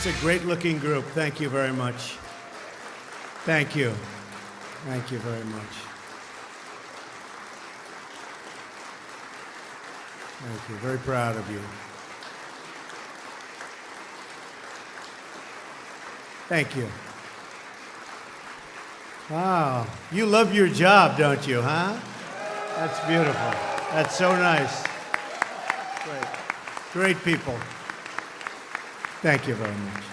a great-looking group. Thank you very much. Thank you. Thank you very much. Thank you. Very proud of you. Thank you. Wow. You love your job, don't you, huh? That's beautiful. That's so nice. Great. Great people. Thank you very much.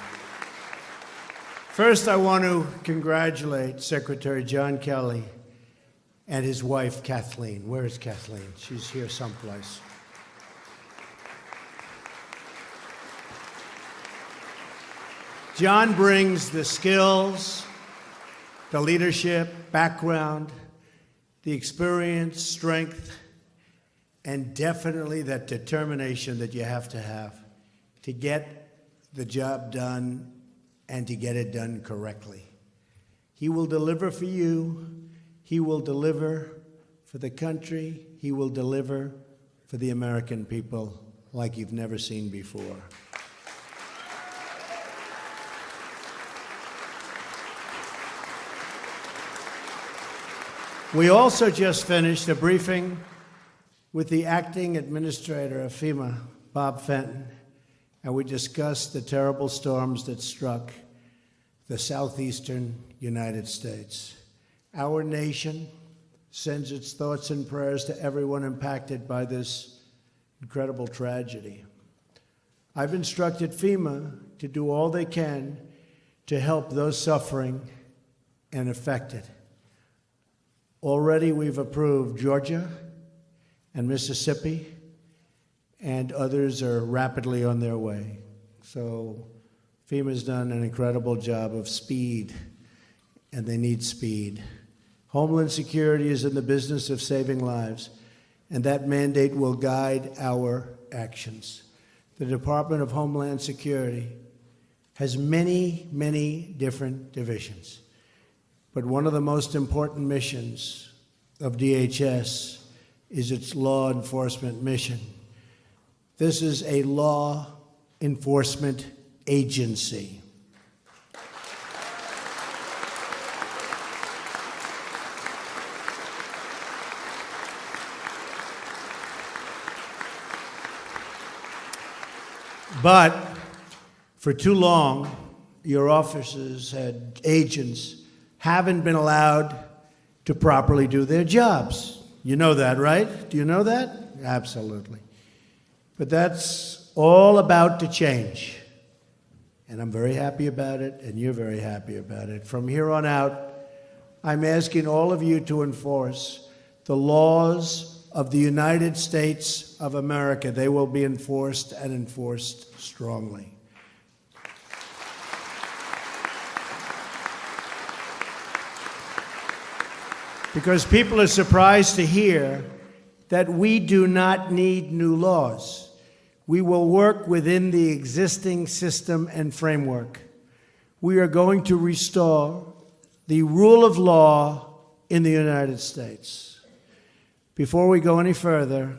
First, I want to congratulate Secretary John Kelly and his wife, Kathleen. Where is Kathleen? She's here someplace. John brings the skills, the leadership, background, the experience, strength, and definitely that determination that you have to get the job done and to get it done correctly. He will deliver for you. He will deliver for the country. He will deliver for the American people like you've never seen before. We also just finished a briefing with the acting administrator of FEMA, Bob Fenton, and we discussed the terrible storms that struck the southeastern United States. Our nation sends its thoughts and prayers to everyone impacted by this incredible tragedy. I've instructed FEMA to do all they can to help those suffering and affected. Already we've approved Georgia and Mississippi, and others are rapidly on their way. So FEMA's done an incredible job of speed, and they need speed. Homeland Security is in the business of saving lives, and that mandate will guide our actions. The Department of Homeland Security has many, many different divisions. But one of the most important missions of DHS is its law enforcement mission. This is a law enforcement agency. But for too long, your officers had agents haven't been allowed to properly do their jobs. You know that, right? Do you know that? Absolutely. But that's all about to change. And I'm very happy about it, and you're very happy about it. From here on out, I'm asking all of you to enforce the laws of the United States of America. They will be enforced and enforced strongly. Because people are surprised to hear that we do not need new laws. We will work within the existing system and framework. We are going to restore the rule of law in the United States. Before we go any further,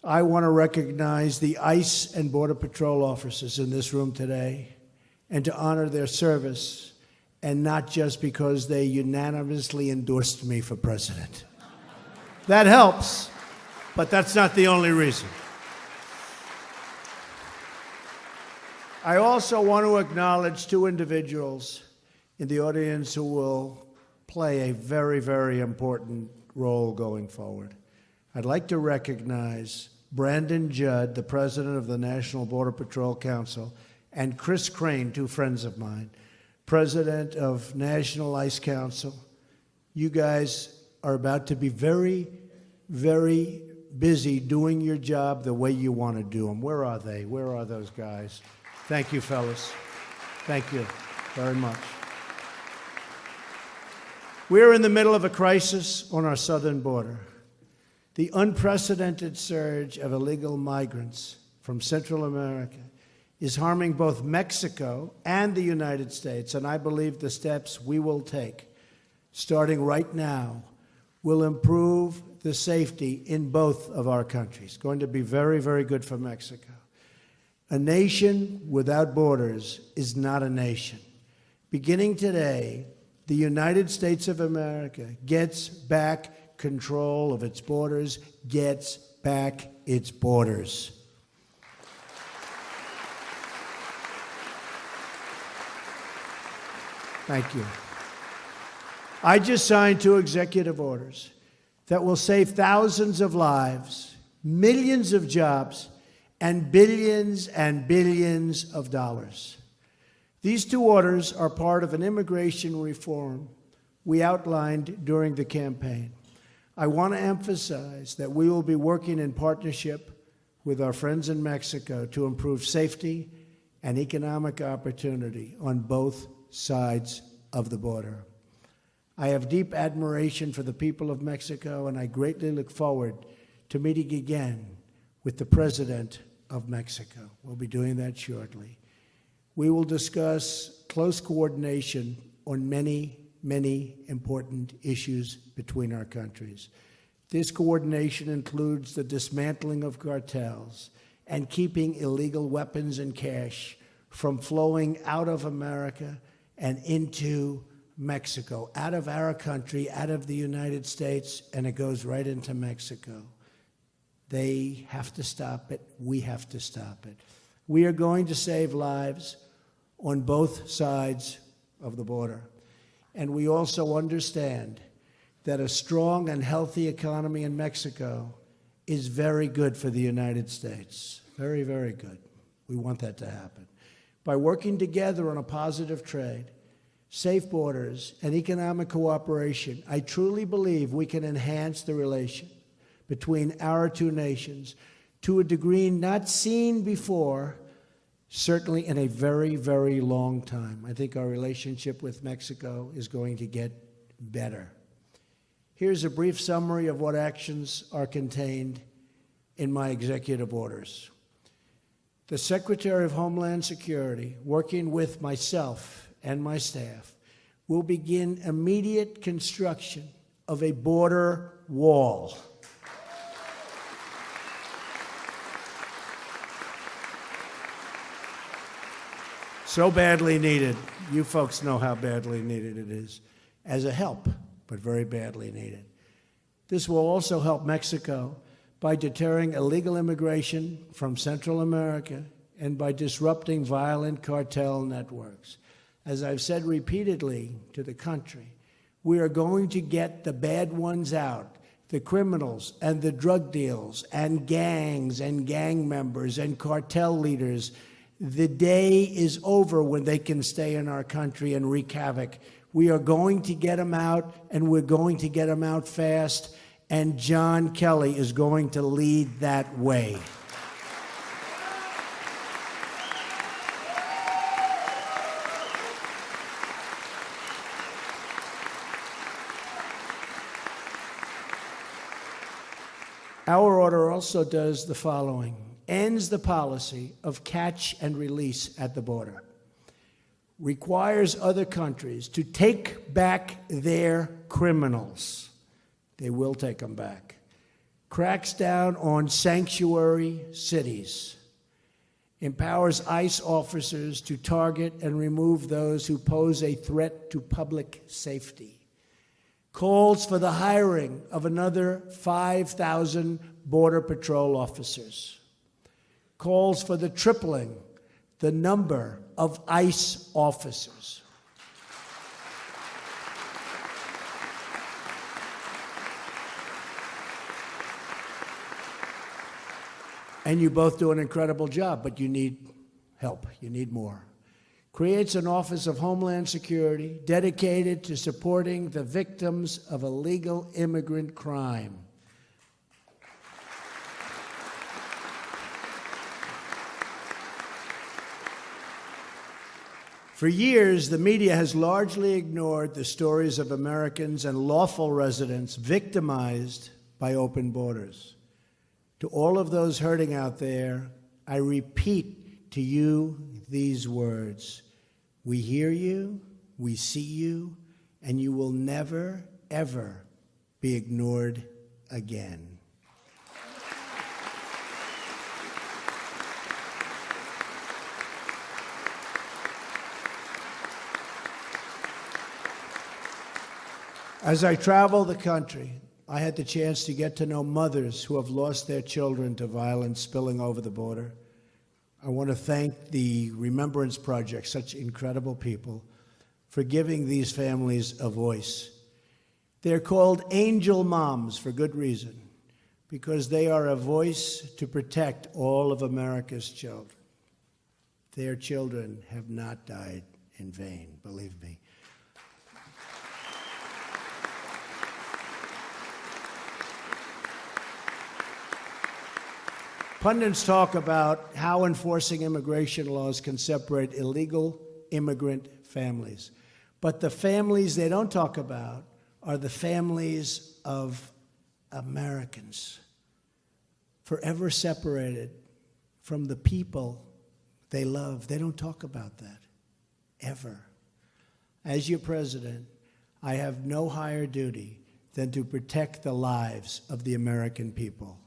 I want to recognize the ICE and Border Patrol officers in this room today and to honor their service, and not just because they unanimously endorsed me for president. That helps, but that's not the only reason. I also want to acknowledge two individuals in the audience who will play a very, very important role going forward. I'd like to recognize Brandon Judd, the president of the National Border Patrol Council, and Chris Crane, two friends of mine, president of National ICE Council. You guys are about to be very, very busy doing your job the way you want to do them. Where are they? Where are those guys? Thank you, fellas. Thank you very much. We're in the middle of a crisis on our southern border. The unprecedented surge of illegal migrants from Central America is harming both Mexico and the United States, and I believe the steps we will take, starting right now, will improve the safety in both of our countries. Going to be very, very good for Mexico. A nation without borders is not a nation. Beginning today, the United States of America gets back control of its borders, gets back its borders. Thank you. I just signed 2 executive orders that will save thousands of lives, millions of jobs, and billions of dollars. These 2 orders are part of an immigration reform we outlined during the campaign. I want to emphasize that we will be working in partnership with our friends in Mexico to improve safety and economic opportunity on both sides of the border. I have deep admiration for the people of Mexico, and I greatly look forward to meeting again with the President of Mexico. We'll be doing that shortly. We will discuss close coordination on many important issues between our countries. This coordination includes the dismantling of cartels and keeping illegal weapons and cash from flowing out of America and into Mexico, out of our country, out of the United States, and it goes right into Mexico. They have to stop it. We have to stop it. We are going to save lives on both sides of the border. And we also understand that a strong and healthy economy in Mexico is very good for the United States. Very, very good. We want that to happen. By working together on a positive trade, safe borders, and economic cooperation, I truly believe we can enhance the relation between our 2 nations to a degree not seen before, certainly in a very, very long time. I think our relationship with Mexico is going to get better. Here's a brief summary of what actions are contained in my executive orders. The Secretary of Homeland Security, working with myself and my staff, will begin immediate construction of a border wall. So badly needed. You folks know how badly needed it is. As a help, but very badly needed. This will also help Mexico by deterring illegal immigration from Central America and by disrupting violent cartel networks. As I've said repeatedly to the country, we are going to get the bad ones out, the criminals and the drug deals and gangs and gang members and cartel leaders. The day is over when they can stay in our country and wreak havoc. We are going to get them out, and we're going to get them out fast, and John Kelly is going to lead that way. Our order also does the following: ends the policy of catch and release at the border, requires other countries to take back their criminals. They will take them back. Cracks down on sanctuary cities, empowers ICE officers to target and remove those who pose a threat to public safety, calls for the hiring of another 5,000 Border Patrol officers, calls for the tripling the number of ICE officers. And you both do an incredible job, but you need help. You need more. Creates an Office of Homeland Security dedicated to supporting the victims of illegal immigrant crime. For years, the media has largely ignored the stories of Americans and lawful residents victimized by open borders. To all of those hurting out there, I repeat to you these words: we hear you, we see you, and you will never, ever be ignored again. As I travel the country, I had the chance to get to know mothers who have lost their children to violence spilling over the border. I want to thank the Remembrance Project, such incredible people, for giving these families a voice. They're called angel moms for good reason, because they are a voice to protect all of America's children. Their children have not died in vain, believe me. Pundits talk about how enforcing immigration laws can separate illegal immigrant families. But the families they don't talk about are the families of Americans, forever separated from the people they love. They don't talk about that, ever. As your president, I have no higher duty than to protect the lives of the American people.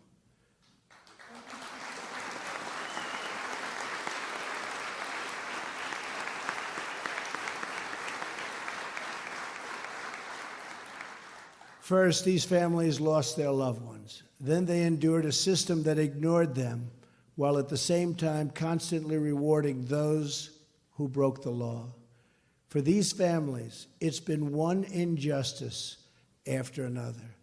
First, these families lost their loved ones. Then they endured a system that ignored them, while at the same time constantly rewarding those who broke the law. For these families, it's been one injustice after another.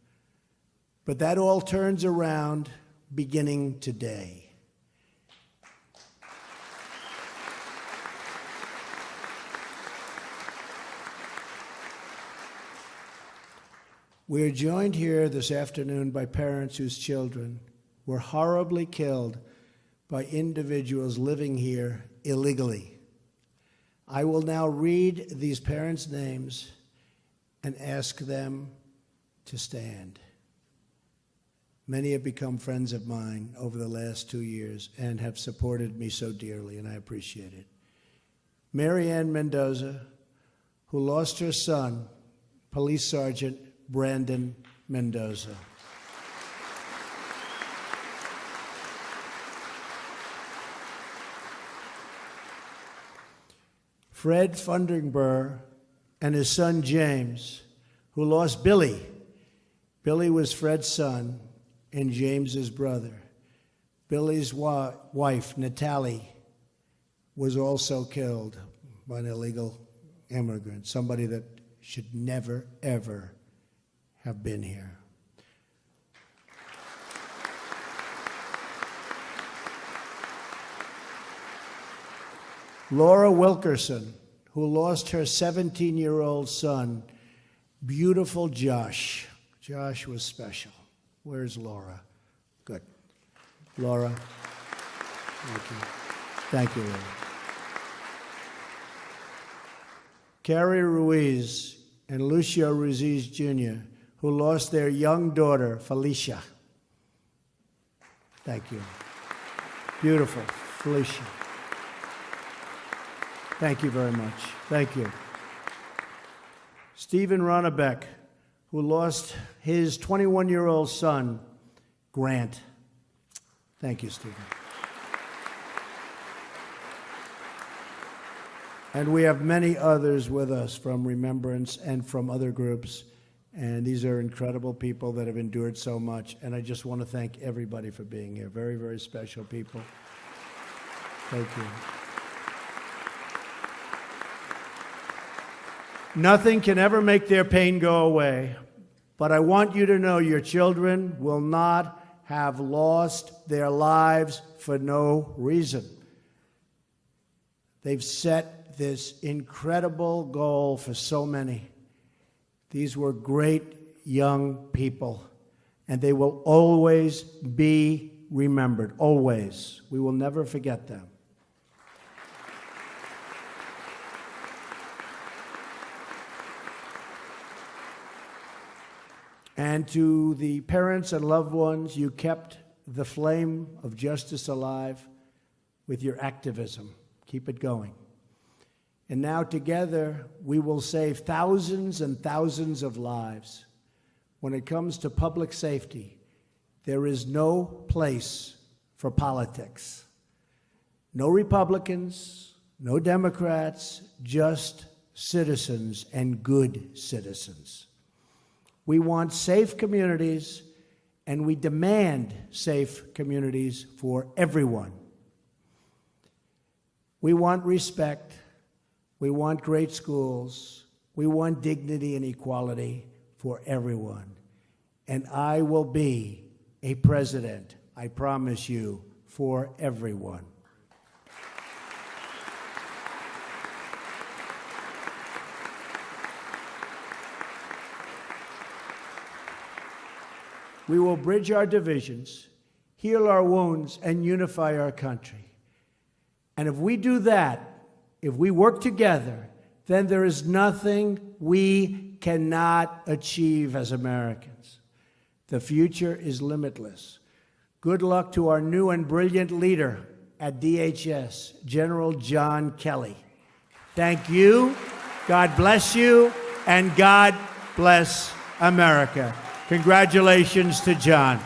But that all turns around beginning today. We are joined here this afternoon by parents whose children were horribly killed by individuals living here illegally. I will now read these parents' names and ask them to stand. Many have become friends of mine over the last 2 years and have supported me so dearly, and I appreciate it. Mary Ann Mendoza, who lost her son, Police Sergeant Brandon Mendoza. Fred Funderburg and his son James, who lost Billy. Billy was Fred's son and James's brother. Billy's wife, Natalie, was also killed by an illegal immigrant, somebody that should never, ever have been here. Laura Wilkerson, who lost her 17-year-old son, beautiful Josh. Josh was special. Where's Laura? Good. Laura, thank you. Thank you, Laura. Carrie Ruiz and Lucio Ruiz Jr., who lost their young daughter, Felicia. Thank you. Beautiful, Felicia. Thank you very much. Thank you. Stephen Ronnebeck, who lost his 21-year-old son, Grant. Thank you, Stephen. And we have many others with us from Remembrance and from other groups. And these are incredible people that have endured so much. And I just want to thank everybody for being here. Very, very special people. Thank you. Nothing can ever make their pain go away. But I want you to know your children will not have lost their lives for no reason. They've set this incredible goal for so many. These were great young people, and they will always be remembered, always. We will never forget them. And to the parents and loved ones, you kept the flame of justice alive with your activism. Keep it going. And now together, we will save thousands and thousands of lives. When it comes to public safety, there is no place for politics. No Republicans, no Democrats, just citizens and good citizens. We want safe communities, and we demand safe communities for everyone. We want respect. We want great schools. We want dignity and equality for everyone. And I will be a president, I promise you, for everyone. We will bridge our divisions, heal our wounds, and unify our country. And if we do that, if we work together, then there is nothing we cannot achieve as Americans. The future is limitless. Good luck to our new and brilliant leader at DHS, General John Kelly. Thank you, God bless you, and God bless America. Congratulations to John.